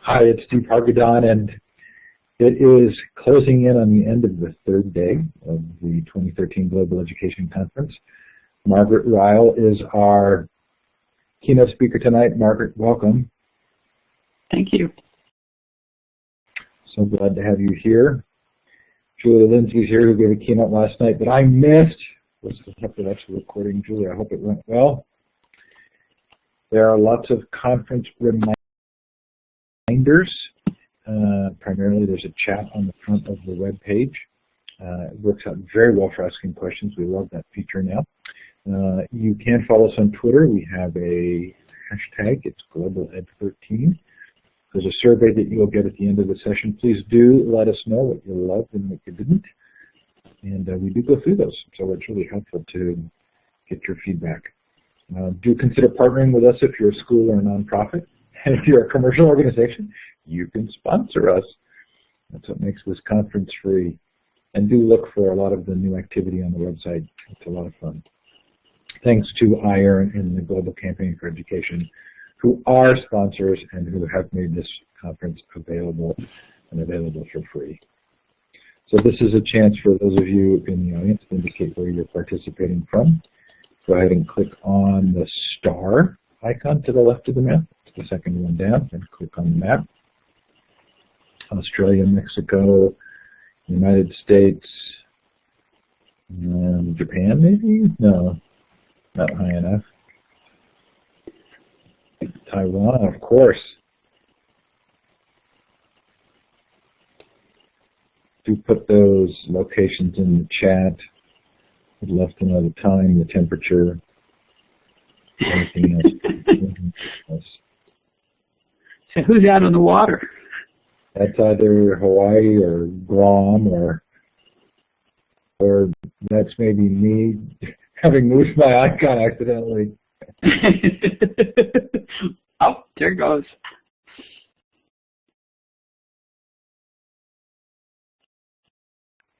Hi, it's Educator, and it is closing in on the end of the third day of the 2013 Global Education Conference. Margaret Riel is our keynote speaker tonight. Margaret, welcome. Thank you. So glad to have you here. Julie Lindsay's here, who gave a keynote last night that I missed. What's the heck of actual recording, Julie? I hope it went well. There are lots of conference reminders. Primarily, there's a chat on the front of the web page. It works out very well for asking questions. We love that feature now. You can follow us on Twitter. We have a hashtag. It's GlobalEd13. There's a survey that you'll get at the end of the session. Please do let us know what you loved and what you didn't. And we do go through those, so it's really helpful to get your feedback. Do consider partnering with us if you're a school or a nonprofit. And if you're a commercial organization, you can sponsor us. That's what makes this conference free. And do look for a lot of the new activity on the website. It's a lot of fun. Thanks to IRN and the Global Campaign for Education, who are sponsors and who have made this conference available and available for free. So this is a chance for those of you in the audience to indicate where you're participating from. Go ahead and click on the star icon to the left of the map. It's the second one down, and click on the map. Australia, Mexico, United States, Japan maybe? No, not high enough. Taiwan, of course. Do put those locations in the chat. I'd love to know the time, the temperature, anything else. So who's out on the water? That's either Hawaii or Guam, or that's maybe me having moved my icon accidentally. Oh, there it goes.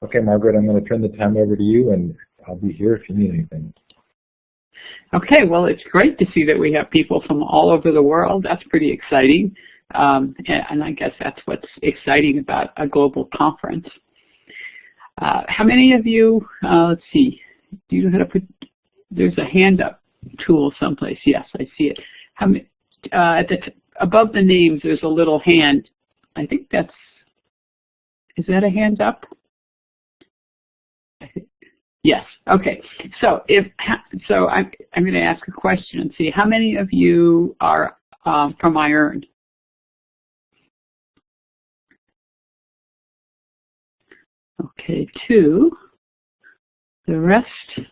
Okay, Margaret, I'm going to turn the time over to you, and I'll be here if you need anything. Okay, well, it's great to see that we have people from all over the world. That's pretty exciting. And I guess that's what's exciting about a global conference. How many of you, let's see, do you know how to put, there's a hand up tool someplace. Yes, I see it. How many, above the names, there's a little hand. I think that's, is that a hand up? Yes. Okay. So I'm going to ask a question and see how many of you are from IRN. Okay, 2. The rest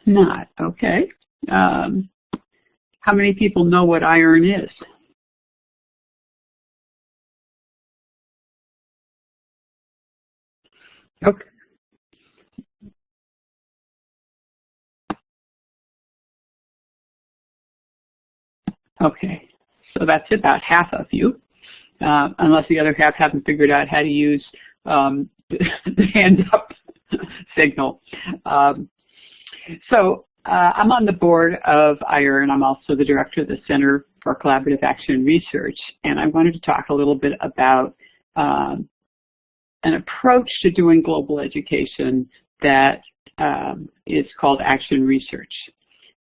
not. Okay. How many people know what IRN is? Okay. Okay, so that's about half of you, unless the other half haven't figured out how to use the hand up signal. So I'm on the board of IRN. I'm also the director of the Center for Collaborative Action Research, and I wanted to talk a little bit about an approach to doing global education that is called action research.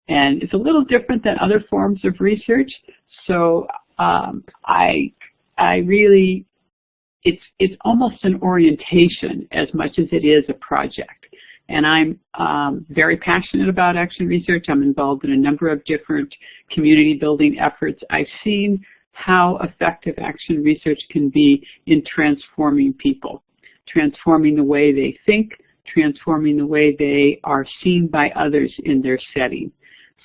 And it's a little different than other forms of research. So I really, it's almost an orientation as much as it is a project. And I'm very passionate about action research. I'm involved in a number of different community building efforts. I've seen how effective action research can be in transforming people, transforming the way they think, transforming the way they are seen by others in their setting.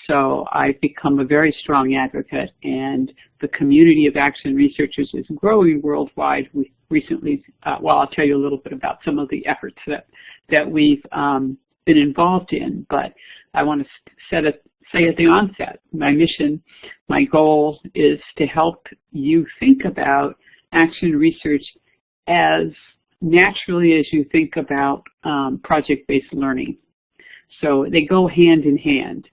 So I've become a very strong advocate, and the community of action researchers is growing worldwide. We recently, well, I'll tell you a little bit about some of the efforts that we've been involved in, but I want to say at the onset, my mission, my goal is to help you think about action research as naturally as you think about project-based learning. So they go hand in hand.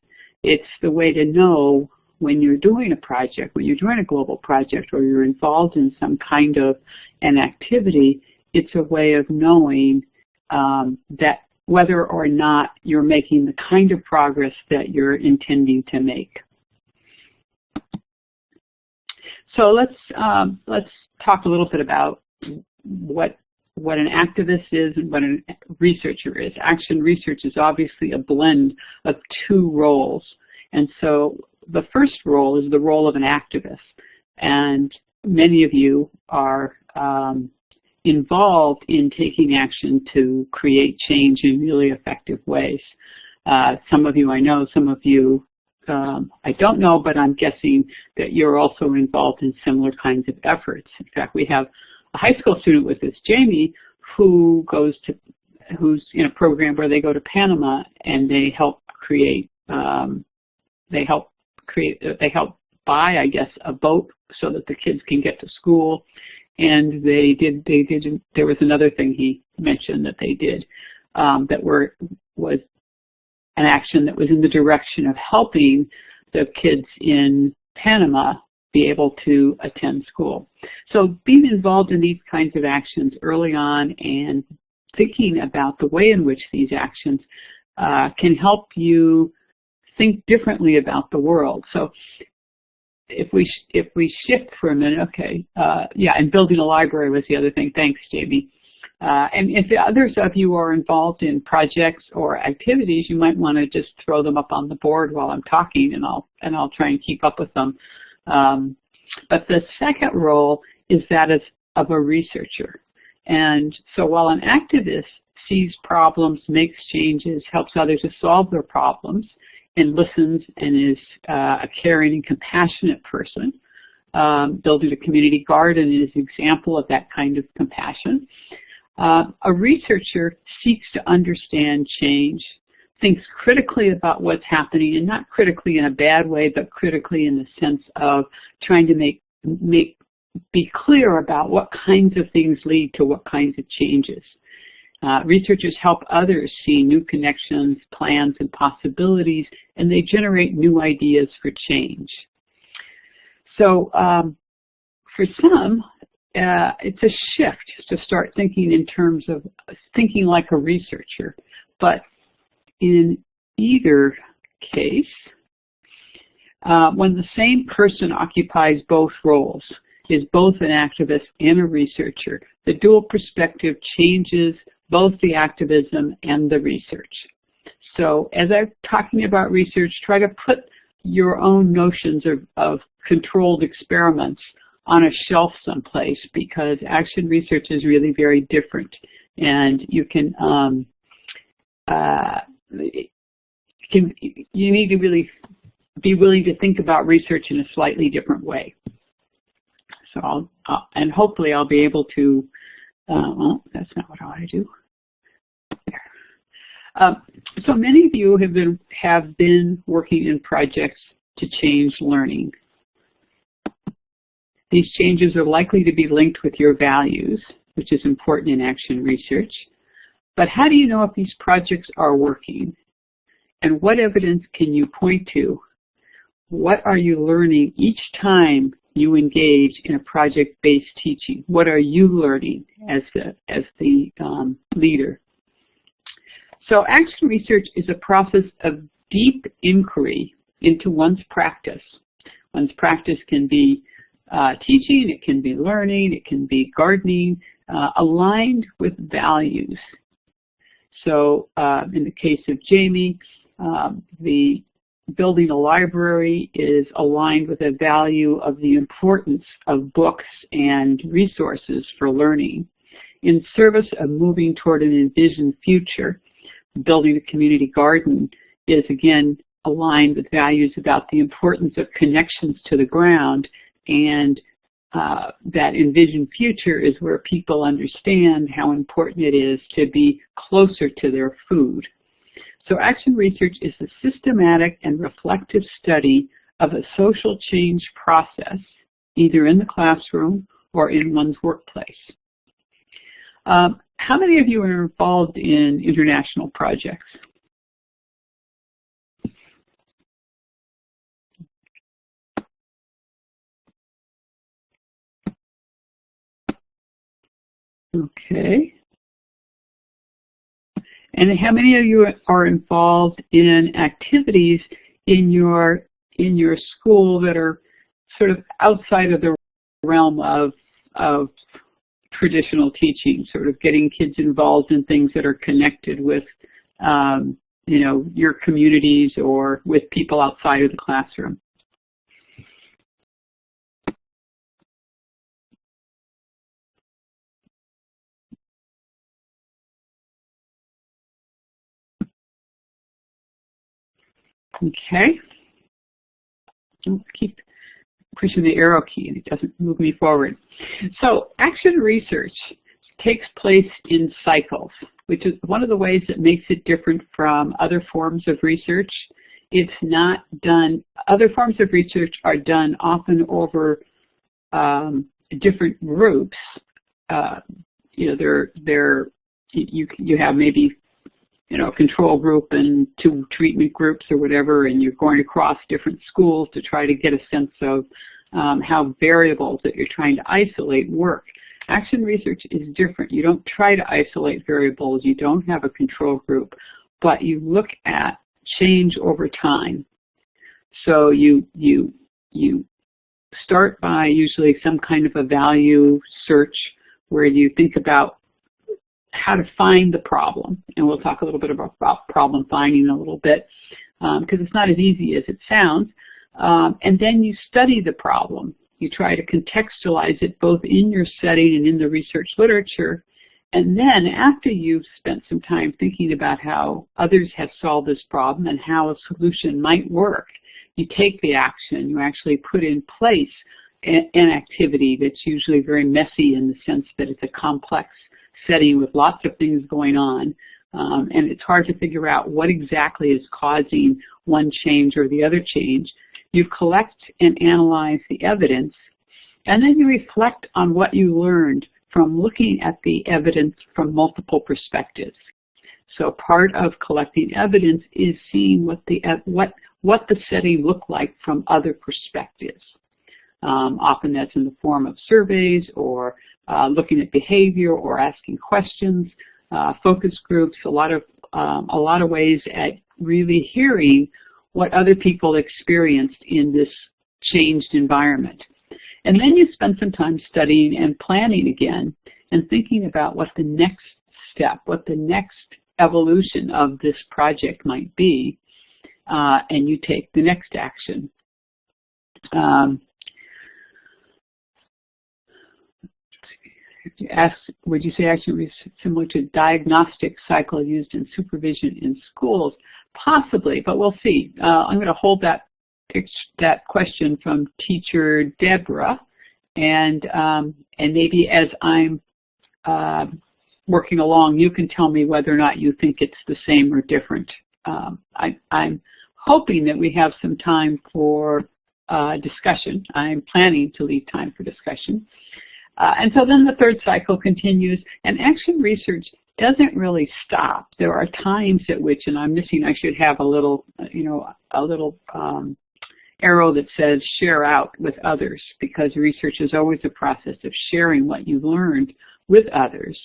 It's the way to know when you're doing a project, when you're doing a global project, or you're involved in some kind of an activity, it's a way of knowing that whether or not you're making the kind of progress that you're intending to make. So let's talk a little bit about what an activist is and what a researcher is. Action research is obviously a blend of two roles. And so the first role is the role of an activist. And many of you are involved in taking action to create change in really effective ways. Some of you I know, some of you I don't know, but I'm guessing that you're also involved in similar kinds of efforts. In fact, we have a high school student with us, Jamie, who's in a program where they go to Panama and they help buy, I guess, a boat so that the kids can get to school. And there was another thing he mentioned that they did that was an action that was in the direction of helping the kids in Panama be able to attend school. So being involved in these kinds of actions early on and thinking about the way in which these actions can help you think differently about the world. So if we shift for a minute, okay, yeah, and building a library was the other thing. Thanks, Jamie. And if the others of you are involved in projects or activities, you might want to just throw them up on the board while I'm talking, and I'll try and keep up with them. But the second role is that of a researcher. And so while an activist sees problems, makes changes, helps others to solve their problems, and listens and is a caring and compassionate person, building a community garden is an example of that kind of compassion. A researcher seeks to understand change, thinks critically about what's happening, and not critically in a bad way, but critically in the sense of trying to be clear about what kinds of things lead to what kinds of changes. Researchers help others see new connections, plans, and possibilities, and they generate new ideas for change. So for some, it's a shift to start thinking in terms of thinking like a researcher. But in either case, when the same person occupies both roles, is both an activist and a researcher, the dual perspective changes both the activism and the research. So as I'm talking about research, try to put your own notions of controlled experiments on a shelf someplace, because action research is really very different, and you need to really be willing to think about research in a slightly different way. So and hopefully I'll be able to, well, that's not what I want to do. There. So many of you have been working in projects to change learning. These changes are likely to be linked with your values, which is important in action research. But how do you know if these projects are working? And what evidence can you point to? What are you learning each time you engage in a project-based teaching? What are you learning as the leader? So action research is a process of deep inquiry into one's practice. One's practice can be teaching, it can be learning, it can be gardening, aligned with values. So in the case of Jamie, the building a library is aligned with a value of the importance of books and resources for learning. In service of moving toward an envisioned future, building a community garden is again aligned with values about the importance of connections to the ground, and that envisioned future is where people understand how important it is to be closer to their food. So action research is a systematic and reflective study of a social change process, either in the classroom or in one's workplace. How many of you are involved in international projects? Okay. And how many of you are involved in activities in your school that are sort of outside of the realm of traditional teaching, sort of getting kids involved in things that are connected with you know, your communities or with people outside of the classroom? Okay. I'll keep pushing the arrow key and it doesn't move me forward. So action research takes place in cycles, which is one of the ways that makes it different from other forms of research. It's not done, other forms of research are done often over different groups. You know, you have maybe, you know, a control group and 2 treatment groups or whatever, and you're going across different schools to try to get a sense of how variables that you're trying to isolate work. Action research is different. You don't try to isolate variables. You don't have a control group, but you look at change over time. So you start by usually some kind of a value search where you think about how to find the problem, and we'll talk a little bit about problem finding a little bit because it's not as easy as it sounds. And then you study the problem. You try to contextualize it both in your setting and in the research literature. And then after you've spent some time thinking about how others have solved this problem and how a solution might work, you take the action. You actually put in place an activity that's usually very messy in the sense that it's a complex setting with lots of things going on. And it's hard to figure out what exactly is causing one change or the other change. You collect and analyze the evidence, and then you reflect on what you learned from looking at the evidence from multiple perspectives. So part of collecting evidence is seeing what the setting looked like from other perspectives. Often that's in the form of surveys or looking at behavior or asking questions, focus groups, a lot of ways at really hearing what other people experienced in this changed environment. And then you spend some time studying and planning again and thinking about what the next step, what the next evolution of this project might be, and you take the next action. Would you say action similar to diagnostic cycle used in supervision in schools? Possibly, but we'll see. I'm going to hold that question from teacher Deborah, and maybe as I'm working along, you can tell me whether or not you think it's the same or different. I'm hoping that we have some time for discussion. I'm planning to leave time for discussion. And so then the third cycle continues, and action research doesn't really stop. There are times at which, and I'm missing, I should have a little, arrow that says share out with others, because research is always a process of sharing what you learned with others.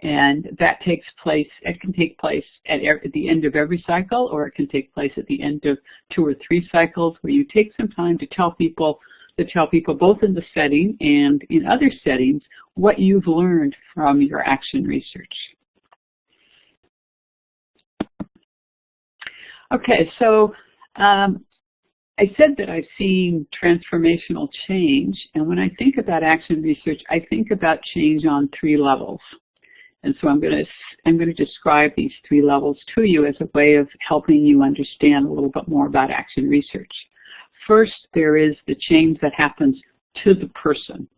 And that takes place, it can take place at the end of every cycle, or it can take place at the end of 2 or 3 cycles, where you take some time to tell people both in the setting and in other settings what you've learned from your action research. Okay, so I said that I've seen transformational change, and when I think about action research, I think about change on 3 levels. And so I'm going to describe these 3 levels to you as a way of helping you understand a little bit more about action research. First, there is the change that happens to the person.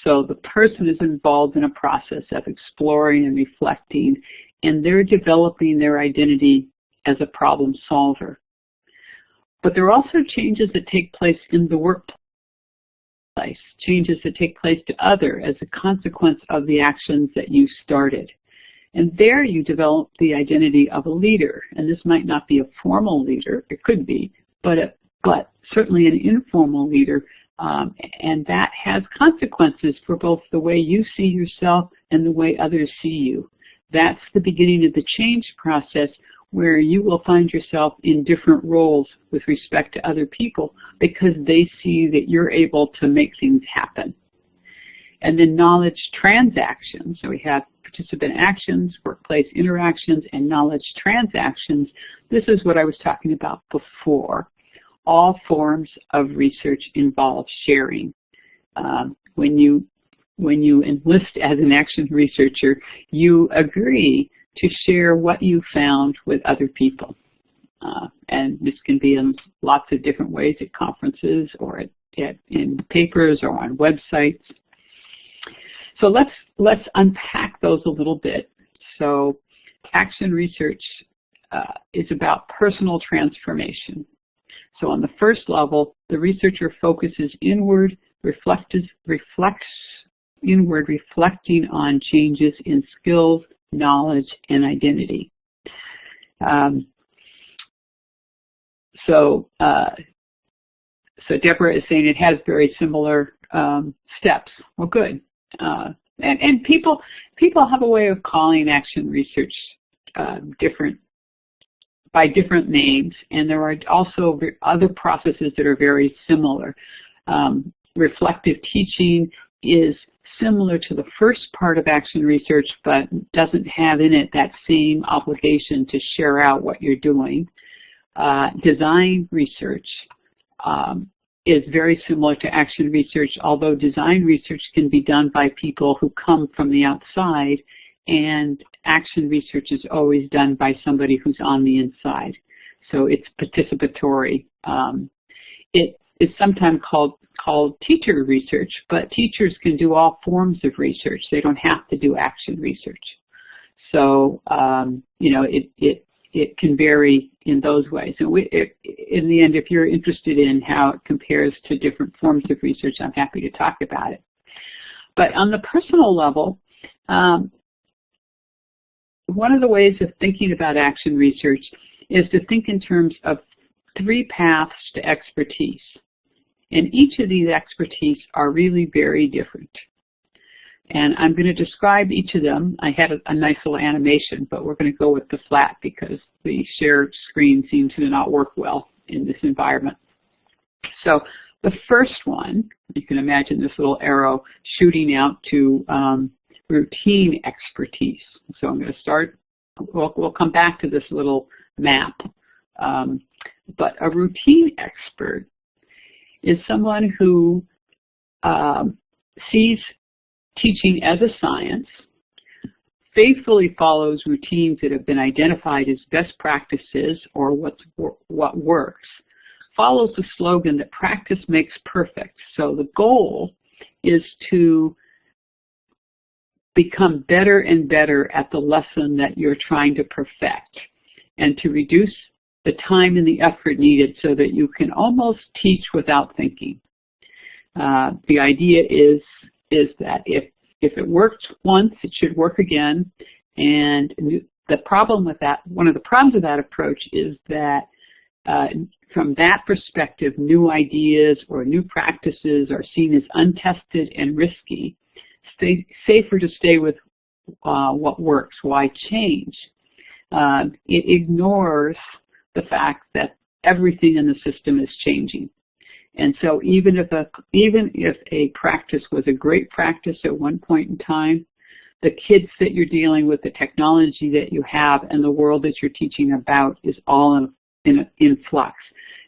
So the person is involved in a process of exploring and reflecting, and they're developing their identity as a problem solver. But there are also changes that take place in the workplace, changes that take place to others as a consequence of the actions that you started. And there you develop the identity of a leader. And this might not be a formal leader, it could be, but certainly an informal leader And that has consequences for both the way you see yourself and the way others see you. That's the beginning of the change process, where you will find yourself in different roles with respect to other people because they see that you're able to make things happen. And then knowledge transactions. So we have participant actions, workplace interactions, and knowledge transactions. This is what I was talking about before. All forms of research involve sharing. When you enlist as an action researcher, you agree to share what you found with other people. And this can be in lots of different ways, at conferences or in papers or on websites. So let's unpack those a little bit. So action research is about personal transformation. So on the first level, the researcher focuses inward, reflects inward, reflecting on changes in skills, knowledge, and identity. So Deborah is saying it has very similar steps. Well, good. And people have a way of calling action research by different names, and there are also other processes that are very similar. Reflective teaching is similar to the first part of action research, but doesn't have in it that same obligation to share out what you're doing. Design research is very similar to action research, although design research can be done by people who come from the outside, and action research is always done by somebody who's on the inside. So it's participatory. It is sometimes called teacher research, but teachers can do all forms of research. They don't have to do action research. So, it can vary in those ways. And in the end, if you're interested in how it compares to different forms of research, I'm happy to talk about it. But on the personal level, one of the ways of thinking about action research is to think in terms of 3 paths to expertise. And each of these expertise are really very different. And I'm going to describe each of them. I had a nice little animation, but we're going to go with the flat because the shared screen seems to not work well in this environment. So the first one, you can imagine this little arrow shooting out to routine expertise. So I'm going to start, we'll come back to this little map. But a routine expert is someone who sees teaching as a science, faithfully follows routines that have been identified as best practices or what works, follows the slogan that practice makes perfect. So the goal is to become better and better at the lesson that you're trying to perfect, and to reduce the time and the effort needed so that you can almost teach without thinking. The idea is that if it worked once, it should work again. And the problem with that, one of the problems with that approach is that from that perspective, new ideas or new practices are seen as untested and risky. Safer to stay with what works. Why change? It ignores the fact that everything in the system is changing. And so even if a practice was a great practice at one point in time, the kids that you're dealing with, the technology that you have, and the world that you're teaching about is all in flux.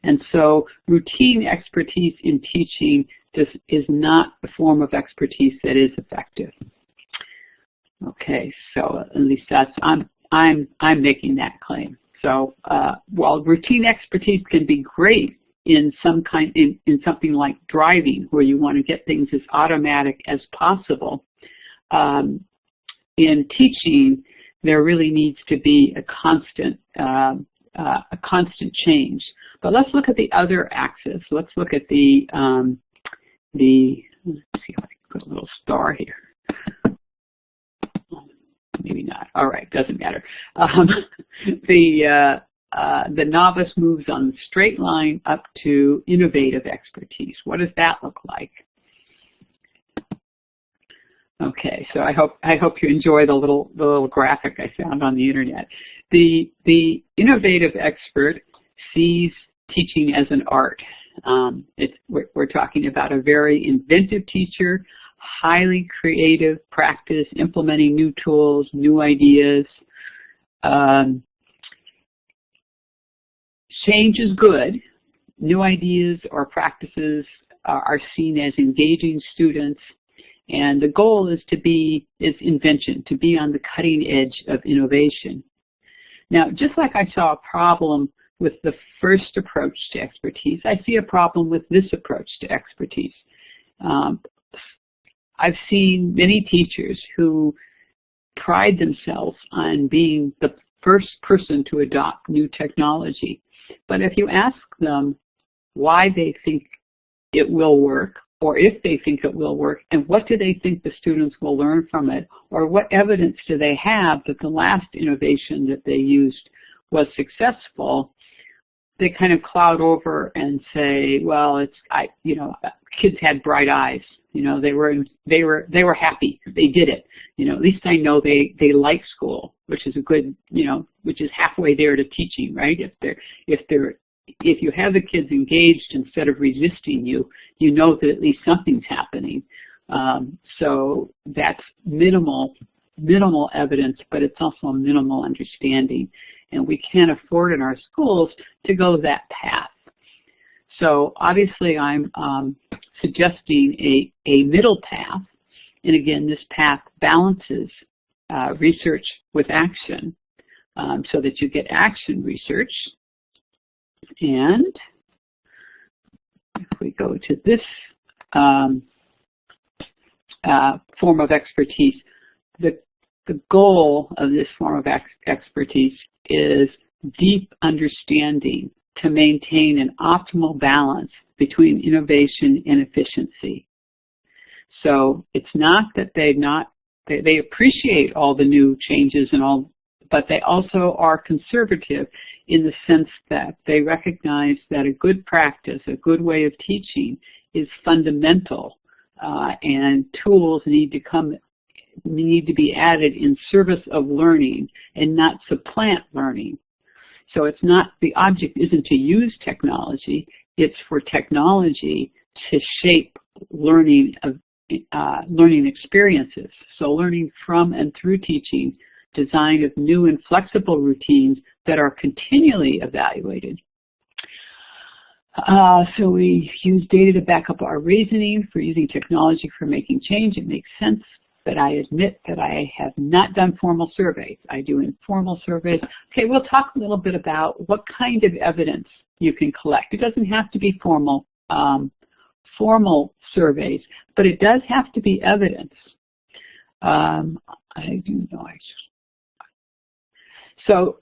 And so routine expertise in teaching is not the form of expertise that is effective. Okay, so at least that's I'm making that claim. So while routine expertise can be great in something like driving, where you want to get things as automatic as possible, in teaching there really needs to be a constant change. But let's look at the other axis. Let's look at the let's see if I can put a little star here. Maybe not. All right, doesn't matter. The novice moves on the straight line up to innovative expertise. What does that look Okay, so I hope you enjoy the little graphic I found on the internet. The innovative expert sees teaching as an art. We're talking about a very inventive teacher, highly creative practice, implementing new tools, new ideas. Change is good. New ideas or practices are seen as engaging students. And the goal is invention, to be on the cutting edge of innovation. Now, just like I saw a problem with the first approach to expertise, I see a problem with this approach to expertise. I've seen many teachers who pride themselves on being the first person to adopt new technology. But if you ask them why they think it will work, or if they think it will work, and what do they think the students will learn from it, or what evidence do they have that the last innovation that they used was successful, they kind of cloud over and say, well, kids had bright eyes. They were happy. They did it. At least I know they like school, which is a good, which is halfway there to teaching, right? If you have the kids engaged instead of resisting you, you know that at least something's happening. So that's minimal evidence, but it's also a minimal understanding. And we can't afford in our schools to go that path. So obviously I'm suggesting a middle path. And again, this path balances research with action so that you get action research. And if we go to this form of expertise, the goal of this form of expertise is deep understanding to maintain an optimal balance between innovation and efficiency. So it's not that they appreciate all the new changes and all, but they also are conservative in the sense that they recognize that a good practice, a good way of teaching is fundamental, and tools need to be added in service of learning and not supplant learning. So it's not, the object isn't to use technology, it's for technology to shape learning experiences. So learning from and through teaching, design of new and flexible routines that are continually evaluated. So we use data to back up our reasoning for using technology for making change. It makes sense, but I admit that I have not done formal surveys. I do informal surveys. Okay, we'll talk a little bit about what kind of evidence you can collect. It doesn't have to be formal surveys, but it does have to be evidence. So,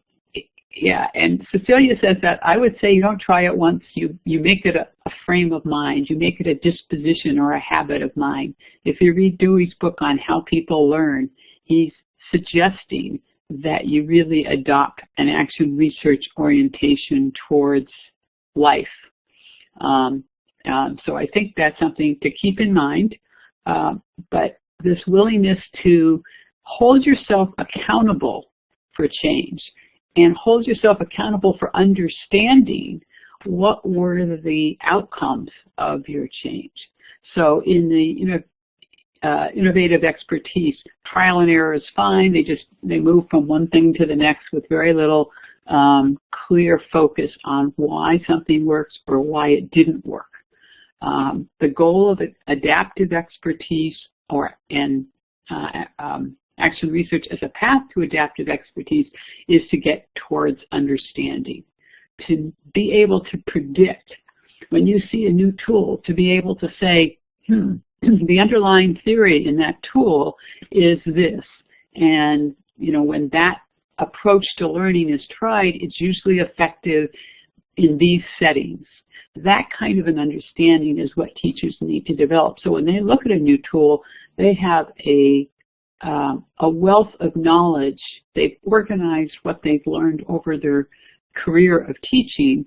yeah, and Cecilia says that I would say you don't try it once, you make it a frame of mind, you make it a disposition or a habit of mind. If you read Dewey's book on how people learn, he's suggesting that you really adopt an action research orientation towards life. So I think that's something to keep in mind, but this willingness to hold yourself accountable for change and hold yourself accountable for understanding what were the outcomes of your change. So in the innovative expertise, trial and error is fine. They move from one thing to the next with very little clear focus on why something works or why it didn't work. The goal of adaptive expertise and action research as a path to adaptive expertise is to get towards understanding, to be able to predict. When you see a new tool, to be able to say, the underlying theory in that tool is this. And, when that approach to learning is tried, it's usually effective in these settings. That kind of an understanding is what teachers need to develop. So when they look at a new tool, they have a wealth of knowledge. They've organized what they've learned over their career of teaching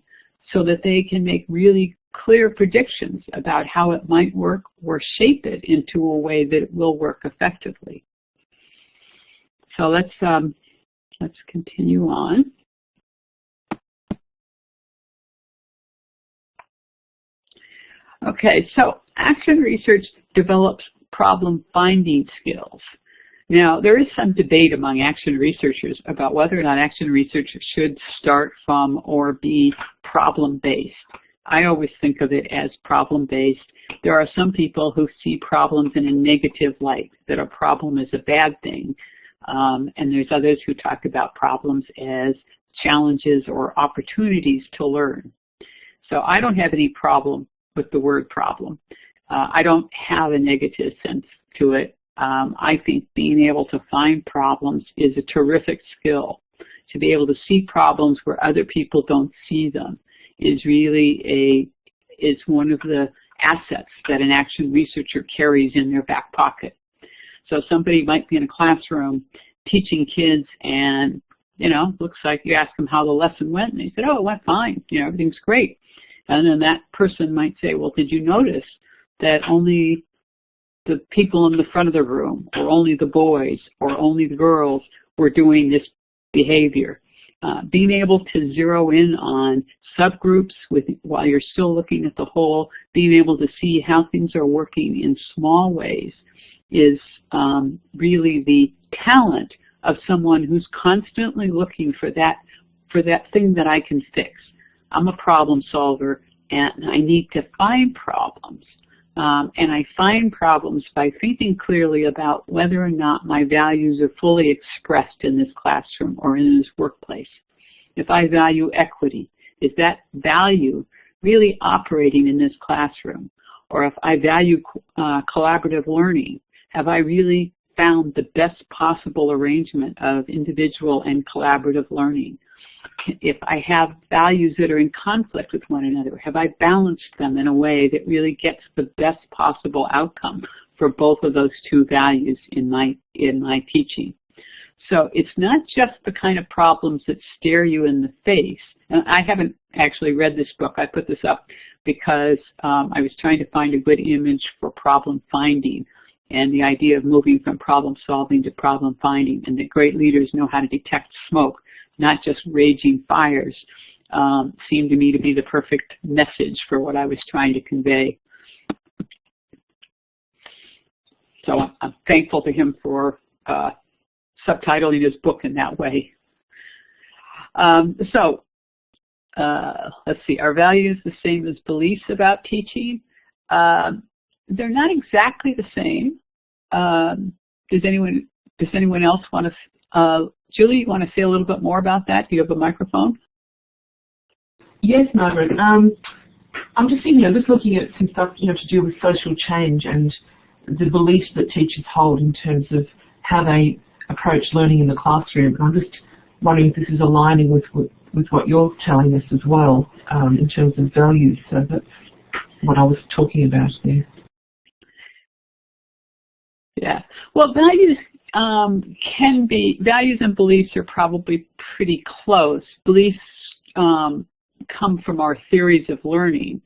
so that they can make really clear predictions about how it might work or shape it into a way that it will work effectively. So let's continue on. Okay, so action research develops problem-finding skills. Now, there is some debate among action researchers about whether or not action research should start from or be problem-based. I always think of it as problem-based. There are some people who see problems in a negative light, that a problem is a bad thing. And there's others who talk about problems as challenges or opportunities to learn. So I don't have any problem with the word problem. I don't have a negative sense to it. I think being able to find problems is a terrific skill. To be able to see problems where other people don't see them is really is one of the assets that an action researcher carries in their back pocket. So somebody might be in a classroom teaching kids, and looks like you ask them how the lesson went, and they said, "Oh, it went fine. Everything's great." And then that person might say, "Well, did you notice that only the people in the front of the room, or only the boys, or only the girls were doing this behavior?" Being able to zero in on subgroups while you're still looking at the whole, being able to see how things are working in small ways is really the talent of someone who's constantly looking for that thing that I can fix. I'm a problem solver, and I need to find problems. And I find problems by thinking clearly about whether or not my values are fully expressed in this classroom or in this workplace. If I value equity, is that value really operating in this classroom? Or if I value collaborative learning, have I really found the best possible arrangement of individual and collaborative learning? If I have values that are in conflict with one another, have I balanced them in a way that really gets the best possible outcome for both of those two values in my teaching? So it's not just the kind of problems that stare you in the face. And I haven't actually read this book. I put this up because I was trying to find a good image for problem finding, and the idea of moving from problem solving to problem finding, and that great leaders know how to detect smoke, not just raging fires, seemed to me to be the perfect message for what I was trying to convey. So I'm thankful to him for subtitling his book in that way. Let's see, are values the same as beliefs about teaching? They're not exactly the same. Does anyone else want to, Julie, you want to say a little bit more about that? Do you have a microphone? Yes, Margaret. I'm just thinking, just looking at some stuff, to do with social change and the beliefs that teachers hold in terms of how they approach learning in the classroom. I'm just wondering if this is aligning with what you're telling us as well, in terms of values. So that's what I was talking about there. Yeah. Well, values values and beliefs are probably pretty close. Beliefs come from our theories of learning.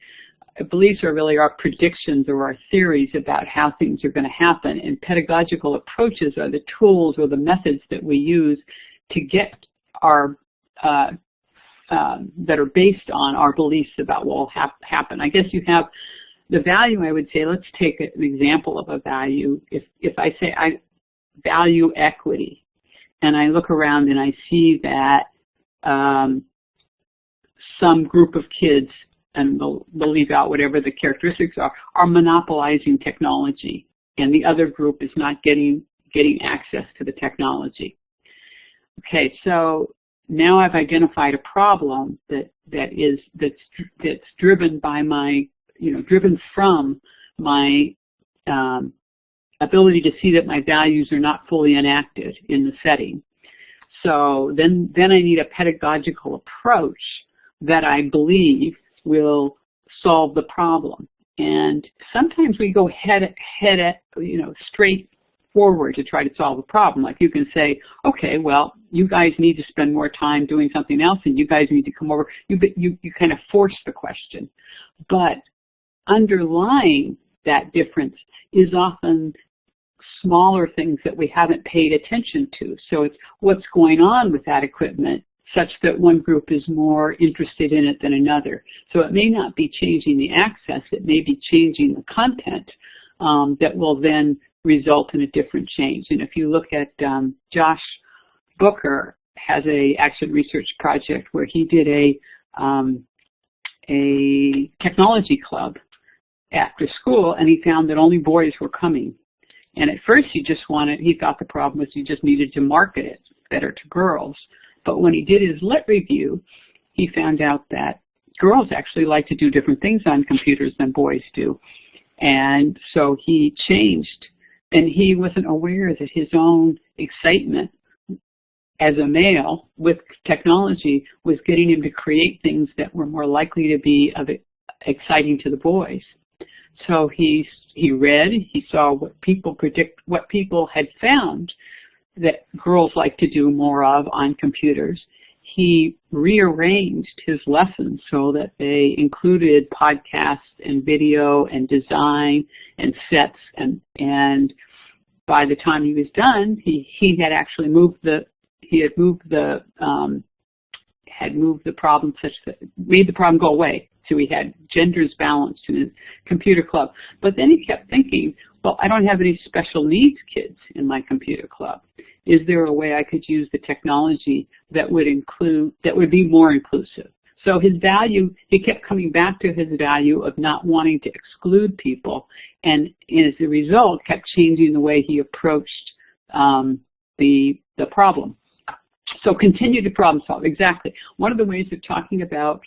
Beliefs are really our predictions or our theories about how things are going to happen, and pedagogical approaches are the tools or the methods that we use to get our that are based on our beliefs about what will happen. I guess you have the value. I would say, let's take an example of a value. If I say I value equity, and I look around and I see that some group of kids, and we'll leave out whatever the characteristics are monopolizing technology, and the other group is not getting access to the technology. Okay, so now I've identified a problem that's driven by my, driven from my ability to see that my values are not fully enacted in the setting. So then I need a pedagogical approach that I believe will solve the problem. And sometimes we go straight forward to try to solve a problem. Like you can say, okay, well, you guys need to spend more time doing something else, and you guys need to come over. You kind of force the question. But underlying that difference is often smaller things that we haven't paid attention to. So it's what's going on with that equipment such that one group is more interested in it than another. So it may not be changing the access, it may be changing the content that will then result in a different change. And if you look at Josh Booker has a action research project where he did a technology club after school, and he found that only boys were coming. And at first he thought the problem was you just needed to market it better to girls. But when he did his lit review, he found out that girls actually like to do different things on computers than boys do. And so he changed, and he wasn't aware that his own excitement as a male with technology was getting him to create things that were more likely to be exciting to the boys. So he read, he saw what people had found that girls like to do more of on computers. He rearranged his lessons so that they included podcasts and video and design and sets, and by the time he was done, he had actually moved the problem such that made the problem go away. So we had genders balanced in his computer club. But then he kept thinking, well, I don't have any special needs kids in my computer club. Is there a way I could use the technology that would be more inclusive? So his value, he kept coming back to his value of not wanting to exclude people, and as a result, kept changing the way he approached the problem. So continue to problem solve, exactly. One of the ways of talking about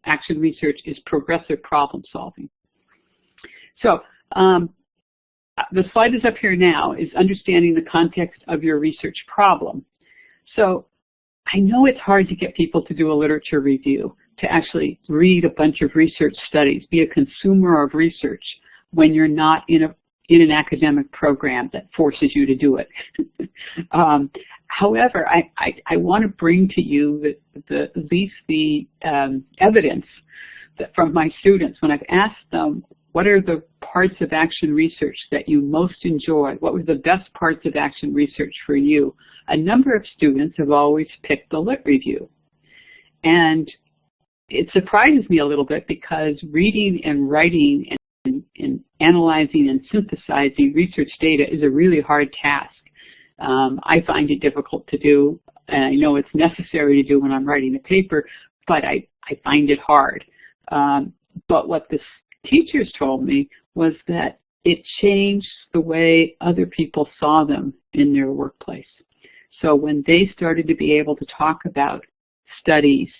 action research is progressive problem solving. So the slide is up here now, is understanding the context of your research problem. So I know it's hard to get people to do a literature review, to actually read a bunch of research studies, be a consumer of research when you're not in an academic program that forces you to do it. However, I want to bring to you at least the evidence that from my students when I've asked them, what are the parts of action research that you most enjoy? What were the best parts of action research for you? A number of students have always picked the lit review. And it surprises me a little bit because reading and writing and analyzing and synthesizing research data is a really hard task. I find it difficult to do, and I know it's necessary to do when I'm writing a paper, but I find it hard. But what the teachers told me was that it changed the way other people saw them in their workplace. So when they started to be able to talk about studies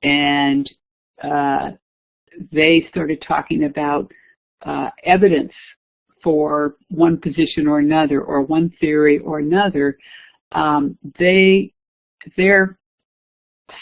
and they started talking about evidence for one position or another, or one theory or another, their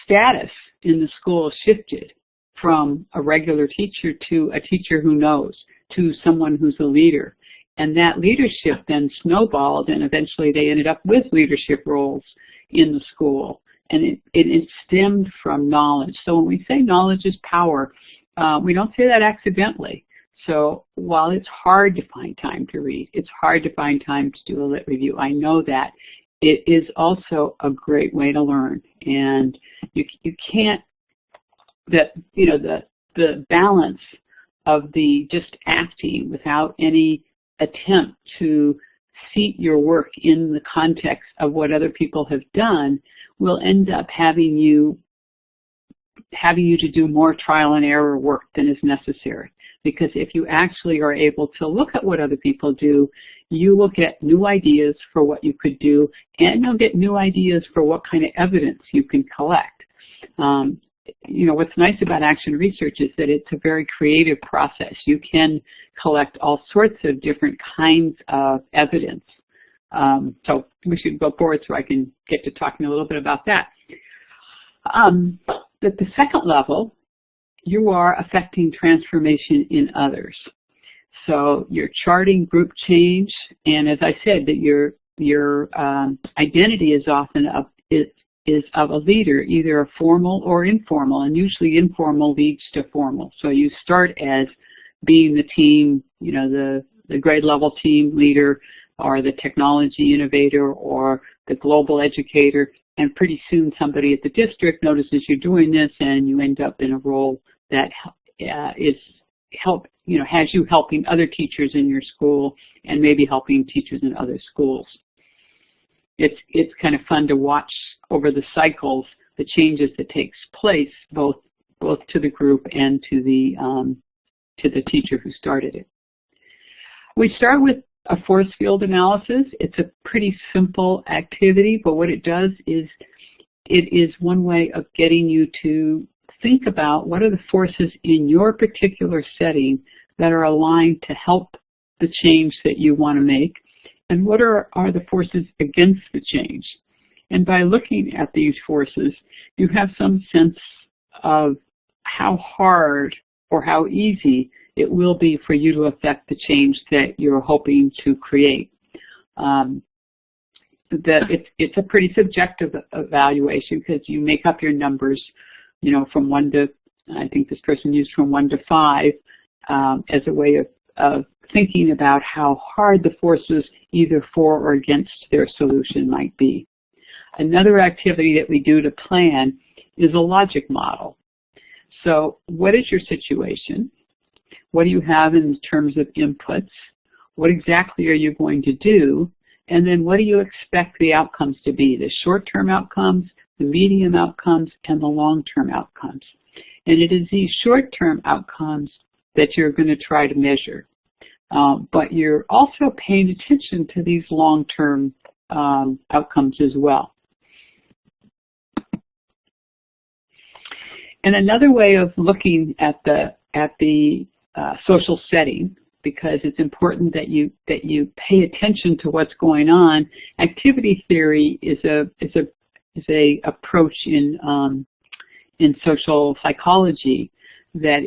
status in the school shifted from a regular teacher to a teacher who knows, to someone who's a leader. And that leadership then snowballed, and eventually they ended up with leadership roles in the school. And it stemmed from knowledge. So when we say knowledge is power, we don't say that accidentally. So while it's hard to find time to read, it's hard to find time to do a lit review, I know that, it is also a great way to learn. And you can't, the balance of the just acting without any attempt to seat your work in the context of what other people have done will end up having you to do more trial and error work than is necessary. Because if you actually are able to look at what other people do, you will get new ideas for what you could do, and you'll get new ideas for what kind of evidence you can collect. What's nice about action research is that it's a very creative process. You can collect all sorts of different kinds of evidence. So we should go forward so I can get to talking a little bit about that. At the second level, you are affecting transformation in others. So you're charting group change, and as I said, that your identity is often is of a leader, either a formal or informal, and usually informal leads to formal. So you start as being the team, you know, the grade level team leader or the technology innovator or the global educator, and pretty soon somebody at the district notices you're doing this and you end up in a role that has you helping other teachers in your school and maybe helping teachers in other schools. It's kind of fun to watch over the cycles the changes that takes place both to the group and to the teacher who started it. We start with a force field analysis. It's a pretty simple activity, but what it does is it is one way of getting you to think about what are the forces in your particular setting that are aligned to help the change that you want to make, and what are the forces against the change. And by looking at these forces, you have some sense of how hard or how easy it will be for you to affect the change that you're hoping to create. It's a pretty subjective evaluation because you make up your numbers, you know, from 1 to, I think this person used from 1 to 5 as a way of thinking about how hard the forces either for or against their solution might be. Another activity that we do to plan is a logic model. So what is your situation? What do you have in terms of inputs? What exactly are you going to do? And then what do you expect the outcomes to be? The short-term outcomes, the medium outcomes, and the long-term outcomes. And it is these short-term outcomes that you're going to try to measure. But you're also paying attention to these long-term outcomes as well. And another way of looking at the social setting, because it's important that you pay attention to what's going on. Activity theory is a approach in social psychology that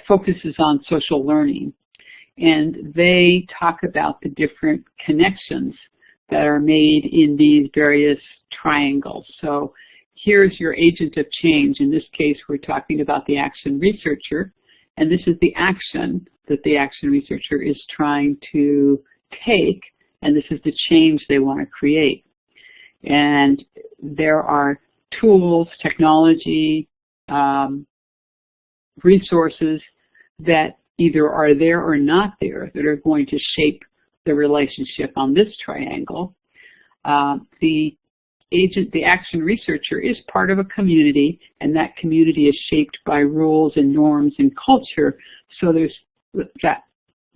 focuses on social learning, and they talk about the different connections that are made in these various triangles. So here's your agent of change. In this case, we're talking about the action researcher, and this is the action that the action researcher is trying to take, and this is the change they want to create. And there are tools, technology, resources that either are there or not there that are going to shape the relationship on this triangle. The action researcher is part of a community, and that community is shaped by rules and norms and culture. So there's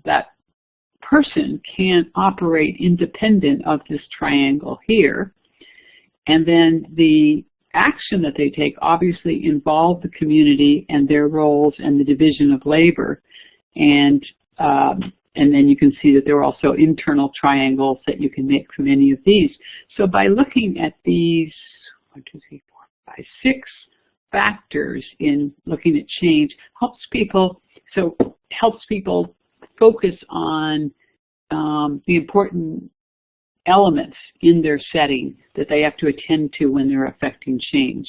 that person can operate independent of this triangle here. And then the action that they take obviously involve the community and their roles and the division of labor. And then you can see that there are also internal triangles that you can make from any of these. So by looking at these 6 factors in looking at change helps people focus on the important elements in their setting that they have to attend to when they're affecting change.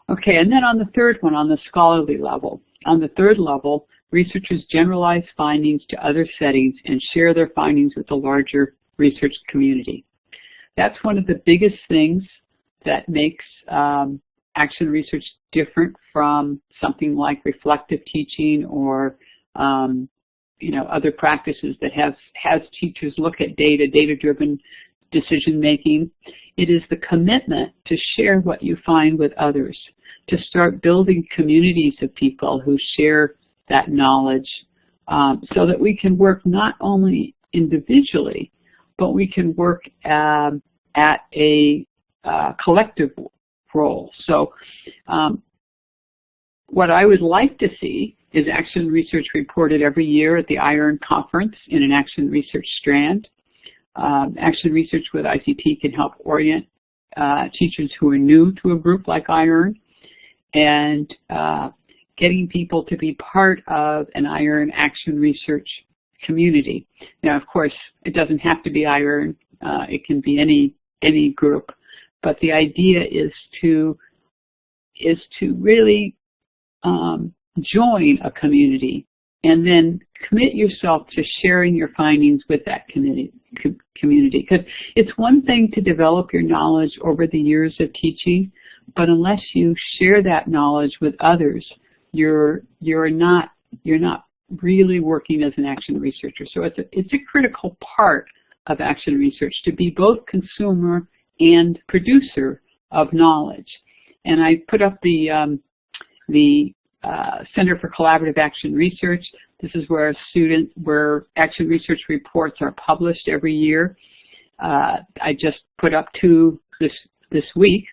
Okay, and then on the third one, on the scholarly level. On the third level, researchers generalize findings to other settings and share their findings with the larger research community. That's one of the biggest things that makes action research different from something like reflective teaching or other practices that has teachers look at data-driven decision-making. It is the commitment to share what you find with others, to start building communities of people who share that knowledge so that we can work not only individually, but we can work at a collective role. So what I would like to see is action research reported every year at the IRN conference in an action research strand. Action research with ICT can help orient teachers who are new to a group like IRN, and getting people to be part of an IRN action research community. Now, of course, it doesn't have to be IRN. It can be any group, but the idea is to really join a community and then commit yourself to sharing your findings with that community. Because it's one thing to develop your knowledge over the years of teaching, but unless you share that knowledge with others, you're not really working as an action researcher. So it's a critical part of action research to be both consumer and producer of knowledge. And I put up the Center for Collaborative Action Research. This is where action research reports are published every year. I just put up 2 this week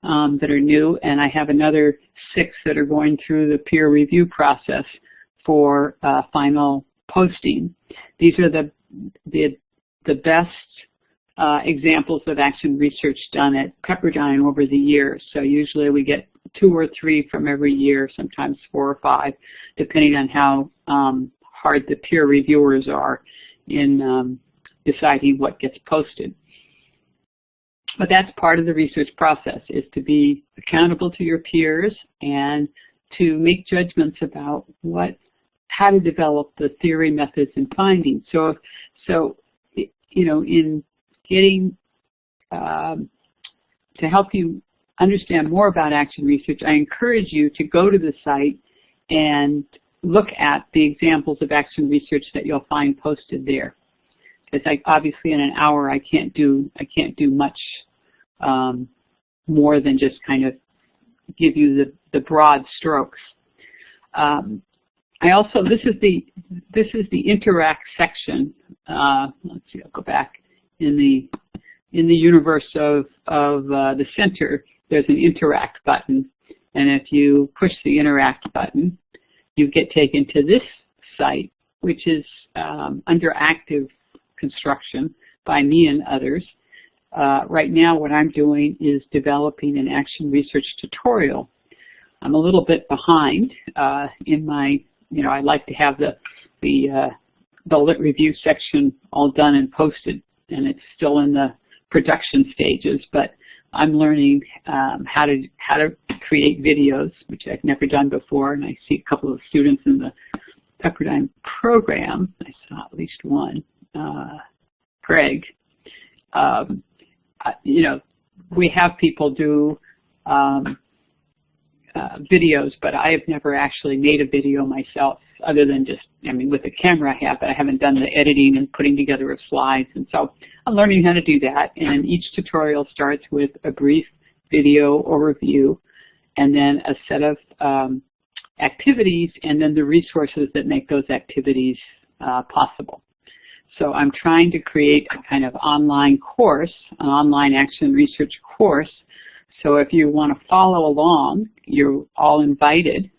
that are new, and I have another 6 that are going through the peer review process for final posting. These are the best examples of action research done at Pepperdine over the years. So usually we get 2 or 3 from every year, sometimes 4 or 5, depending on how hard the peer reviewers are in deciding what gets posted. But that's part of the research process, is to be accountable to your peers and to make judgments about how to develop the theory, methods, and findings. So in getting to help you understand more about action research, I encourage you to go to the site and look at the examples of action research that you'll find posted there. Because obviously in an hour I can't do much more than just kind of give you the broad strokes. This is the interact section. Let's see, I'll go back in the universe of the center. There's an interact button, and if you push the interact button, you get taken to this site, which is under active construction by me and others. Right now, what I'm doing is developing an action research tutorial. I'm a little bit behind in my, I like to have the lit review section all done and posted, and it's still in the production stages, but I'm learning how to create videos, which I've never done before, and I see a couple of students in the Pepperdine program. I saw at least one, Greg. We have people do videos, but I have never actually made a video myself, other than just, with the camera I have, but I haven't done the editing and putting together of slides. And so I'm learning how to do that. And each tutorial starts with a brief video overview, and then a set of activities, and then the resources that make those activities possible. So I'm trying to create a kind of online course, an online action research course. So if you want to follow along, you're all invited.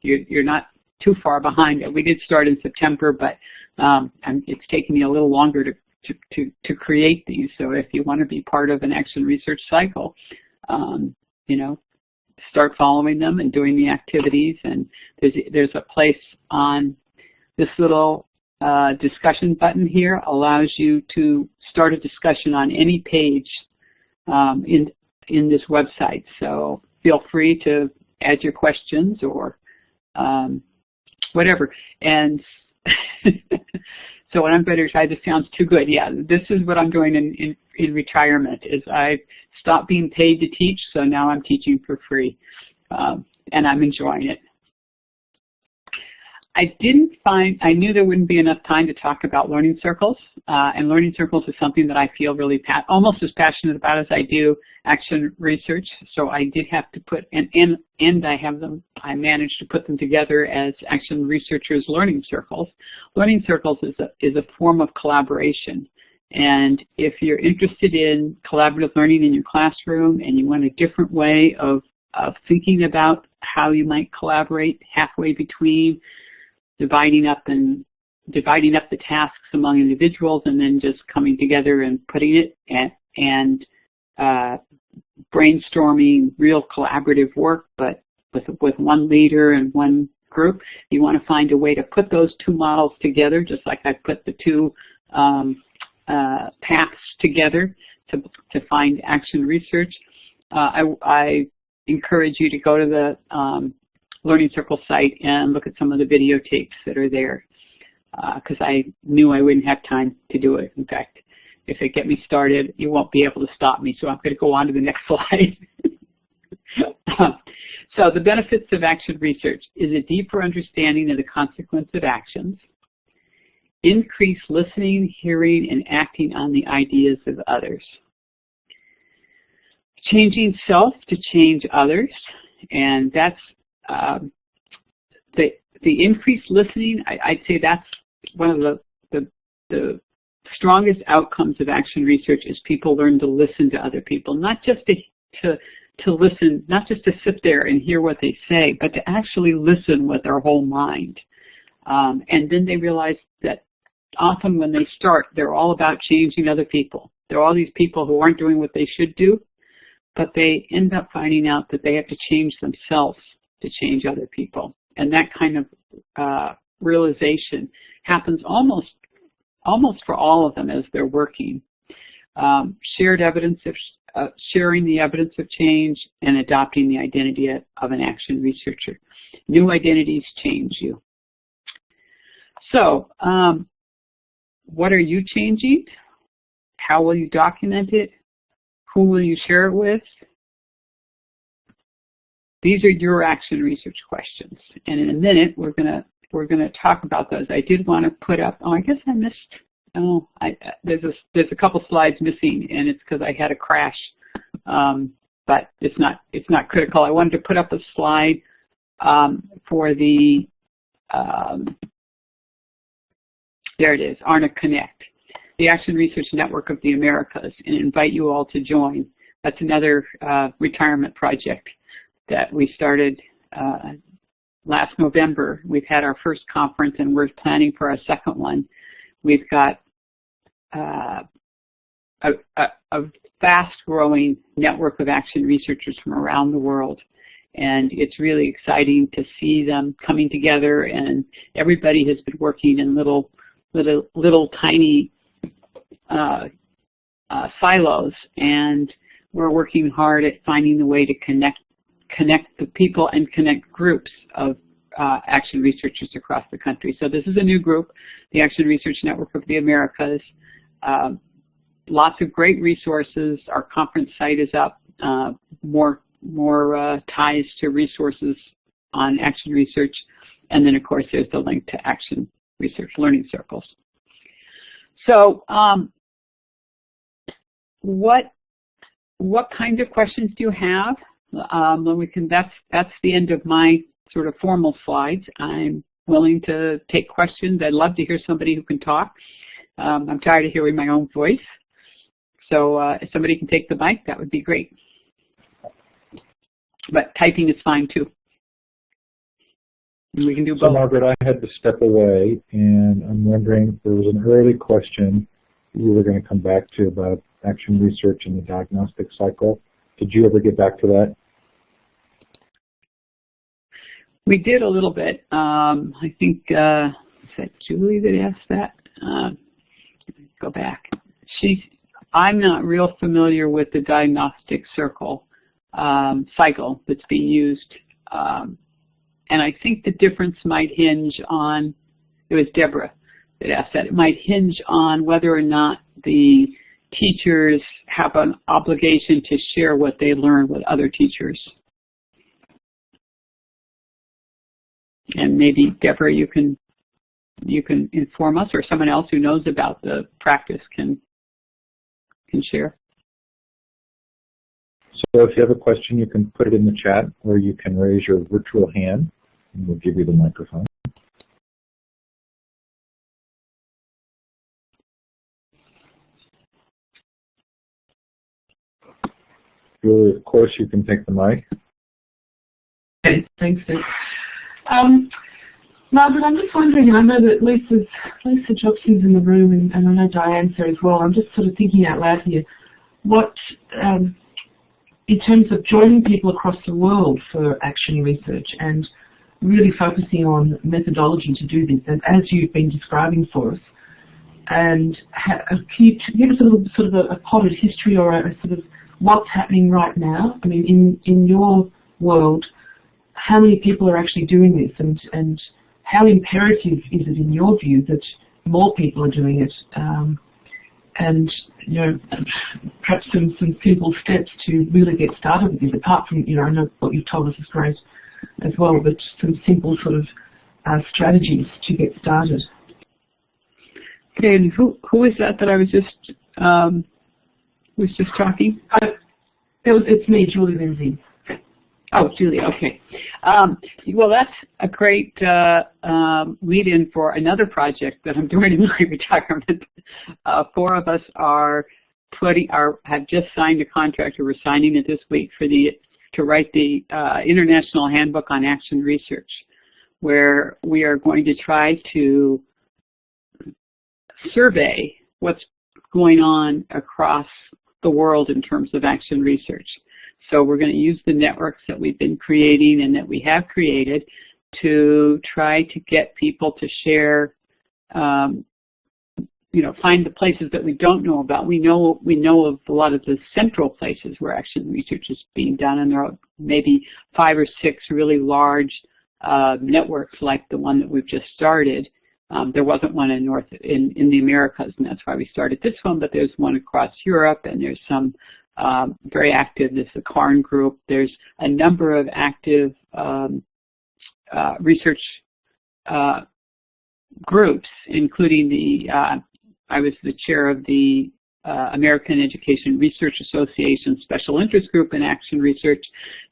You're not too far behind. We did start in September, but it's taken me a little longer to create these. So if you want to be part of an action research cycle, start following them and doing the activities. And there's a place on this little discussion button here, allows you to start a discussion on any page in this website. So feel free to add your questions or whatever. And so what I'm going to try, this sounds too good. Yeah, this is what I'm doing in retirement, is I stopped being paid to teach, so now I'm teaching for free, and I'm enjoying it. I knew there wouldn't be enough time to talk about learning circles, and learning circles is something that I feel really almost as passionate about as I do action research. So I did have to put, and I managed to put them together as action researchers' learning circles. Learning circles is a form of collaboration. And if you're interested in collaborative learning in your classroom and you want a different way of thinking about how you might collaborate halfway between dividing up the tasks among individuals and then just coming together and putting it and brainstorming real collaborative work, but with one leader and one group. You want to find a way to put those two models together, just like I put the two paths together to find action research. I encourage you to go to the Learning Circle site and look at some of the videotapes that are there, because I knew I wouldn't have time to do it. In fact, if they get me started, you won't be able to stop me, so I'm going to go on to the next slide. So the benefits of action research is a deeper understanding of the consequence of actions, increased listening, hearing, and acting on the ideas of others, changing self to change others, and that's the increased listening. I'd say that's one of the strongest outcomes of action research is people learn to listen to other people, not just to listen, not just to sit there and hear what they say, but to actually listen with their whole mind. And then they realize that often when they start, they're all about changing other people. There are all these people who aren't doing what they should do, but they end up finding out that they have to change themselves to change other people. And that kind of realization happens almost for all of them as they're working. Shared evidence of sharing the evidence of change and adopting the identity of an action researcher. New identities change you. So, what are you changing? How will you document it? Who will you share it with? These are your action research questions. And in a minute, we're gonna talk about those. I did want to put up. Oh, I guess I missed. Oh, there's a couple slides missing, and it's because I had a crash. But it's not critical. I wanted to put up a slide for the. There it is, ARNA Connect, the Action Research Network of the Americas, and invite you all to join. That's another retirement project that we started last November. We've had our first conference, and we're planning for our second one. We've got a fast-growing network of action researchers from around the world. And it's really exciting to see them coming together, and everybody has been working in little tiny silos, and we're working hard at finding the way to connect the people and connect groups of action researchers across the country. So this is a new group, the Action Research Network of the Americas. Lots of great resources. Our conference site is up. More ties to resources on action research, and then of course there's the link to Action Research Learning Circles. So what kinds of questions do you have? That's the end of my sort of formal slides. I'm willing to take questions. I'd love to hear somebody who can talk. I'm tired of hearing my own voice. So if somebody can take the mic, that would be great. But typing is fine too. And we can do both. So Margaret, I had to step away, and I'm wondering, there was an early question you were going to come back to about action research and the diagnostic cycle. Did you ever get back to that? We did a little bit. I think, is that Julie that asked that? Go back. I'm not real familiar with the diagnostic cycle that's being used. And I think the difference might hinge on, it was Deborah that asked that, it might hinge on whether or not the teachers have an obligation to share what they learn with other teachers. And maybe, Deborah, you can inform us, or someone else who knows about the practice can share. So if you have a question, you can put it in the chat, or you can raise your virtual hand, and we'll give you the microphone. Julie, of course, you can take the mic. Okay, thanks, Dick. Margaret, I'm just wondering, and I know that Lisa Jobson's in the room, and I know Diane's there as well. I'm just sort of thinking out loud here. What, in terms of joining people across the world for action research and really focusing on methodology to do this, and as you've been describing for us, And can you give us a sort of a potted history or a sort of what's happening right now? I mean, in your world, how many people are actually doing this, and how imperative is it in your view that more people are doing it? And you know, perhaps some simple steps to really get started with this. Apart from, you know, I know what you've told us is great as well, but some simple sort of strategies to get started. Okay, and who is that I was just talking? It's me, Julie Lindsay. Oh, Julie, okay. Well, that's a great lead-in for another project that I'm doing in my retirement. 4 of us have just signed a contract, or we're signing it this week, to write the International Handbook on Action Research, where we are going to try to survey what's going on across the world in terms of action research. So we're going to use the networks that we've been creating and that we have created to try to get people to share, you know, find the places that we don't know about. We know of a lot of the central places where action research is being done, and there are maybe 5 or 6 really large networks like the one that we've just started. There wasn't one in the Americas, and that's why we started this one, but there's one across Europe, and there's some very active. There's the CARN group. There's a number of active research groups, including I was the chair of the American Education Research Association Special Interest Group in Action Research.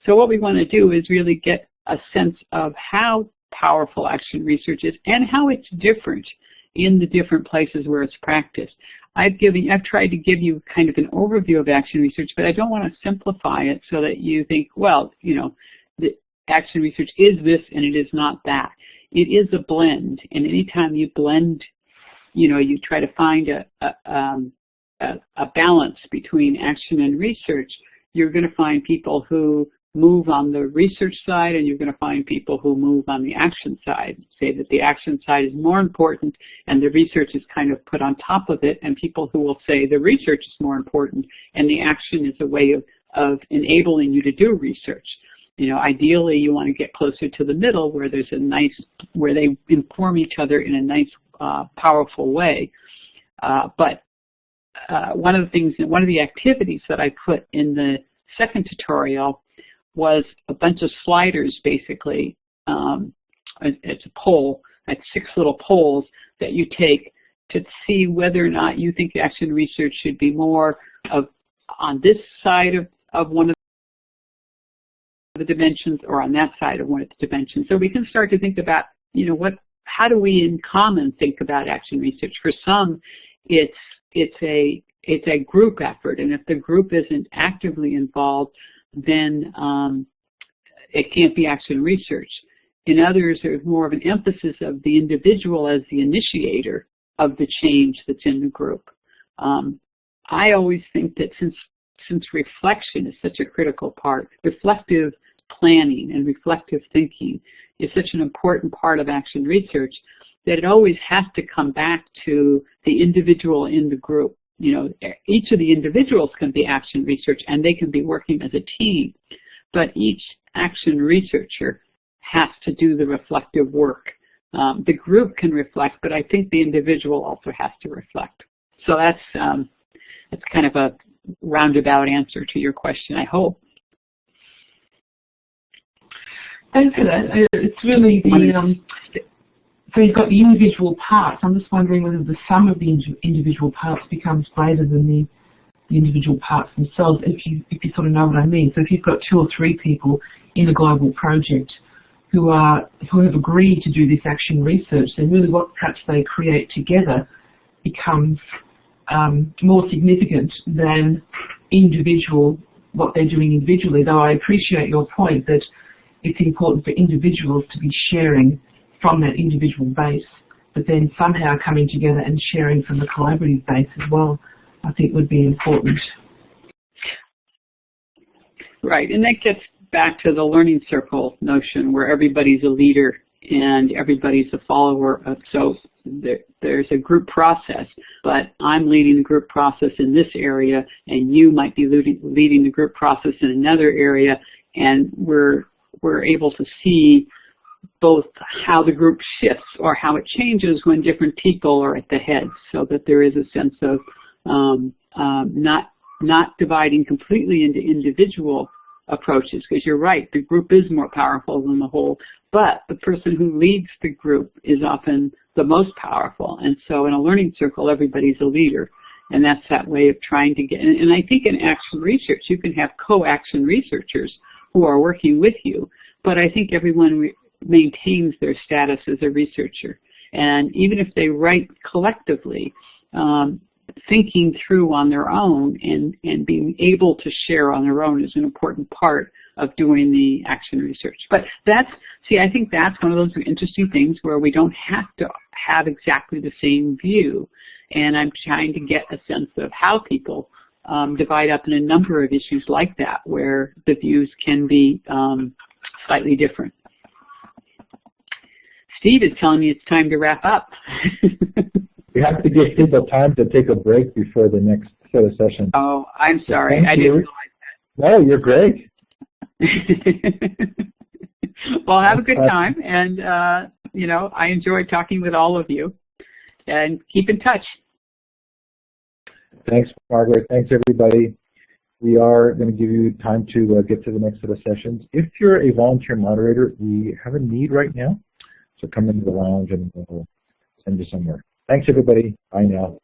So what we want to do is really get a sense of how powerful action research is and how it's different in the different places where it's practiced. I've tried to give you kind of an overview of action research, but I don't want to simplify it so that you think, well, you know, the action research is this and it is not that. It is a blend, and anytime you blend, you know, you try to find a balance between action and research, you're going to find people who move on the research side, and you're going to find people who move on the action side, say that the action side is more important and the research is kind of put on top of it, and people who will say the research is more important and the action is a way of enabling you to do research. You know, ideally you want to get closer to the middle where there's where they inform each other in a nice, powerful way. But one of the activities that I put in the second tutorial was a bunch of sliders, basically. It's a poll, like 6 little polls that you take to see whether or not you think action research should be more on this side of one of the dimensions or on that side of one of the dimensions. So we can start to think about, you know, how do we in common think about action research? For some, it's a group effort, and if the group isn't actively involved, then it can't be action research. In others, there's more of an emphasis of the individual as the initiator of the change that's in the group. I always think that since reflection is such a critical part, reflective planning and reflective thinking is such an important part of action research, that it always has to come back to the individual in the group. You know, each of the individuals can be action research and they can be working as a team, but each action researcher has to do the reflective work. The group can reflect, but I think the individual also has to reflect. So that's kind of a roundabout answer to your question, I hope. Thanks for that. It's really so you've got the individual parts. I'm just wondering whether the sum of the individual parts becomes greater than the individual parts themselves, if you sort of know what I mean. So if you've got 2 or 3 people in a global project who have agreed to do this action research, then really what perhaps they create together becomes more significant than what they're doing individually, though I appreciate your point that it's important for individuals to be sharing from that individual base, but then somehow coming together and sharing from the collaborative base as well, I think would be important. Right, and that gets back to the learning circle notion where everybody's a leader and everybody's a follower of, so there's a group process, but I'm leading the group process in this area, and you might be leading the group process in another area, and we're able to see both how the group shifts or how it changes when different people are at the head, so that there is a sense of not dividing completely into individual approaches, because you're right, the group is more powerful than the whole, but the person who leads the group is often the most powerful. And so in a learning circle, everybody's a leader. And that's that way of trying to get, and I think in action research, you can have co-action researchers who are working with you, but I think everyone maintains their status as a researcher. And even if they write collectively, thinking through on their own and being able to share on their own is an important part of doing the action research. But I think that's one of those interesting things where we don't have to have exactly the same view. And I'm trying to get a sense of how people divide up in a number of issues like that, where the views can be slightly different. Steve is telling me it's time to wrap up. We have to give people time to take a break before the next set of sessions. Oh, I'm sorry. I didn't realize that. No, you're great. Well, have a good time. And, I enjoyed talking with all of you. And keep in touch. Thanks, Margaret. Thanks, everybody. We are going to give you time to get to the next set of sessions. If you're a volunteer moderator, we have a need right now. So come into the lounge and we'll send you somewhere. Thanks, everybody. Bye now.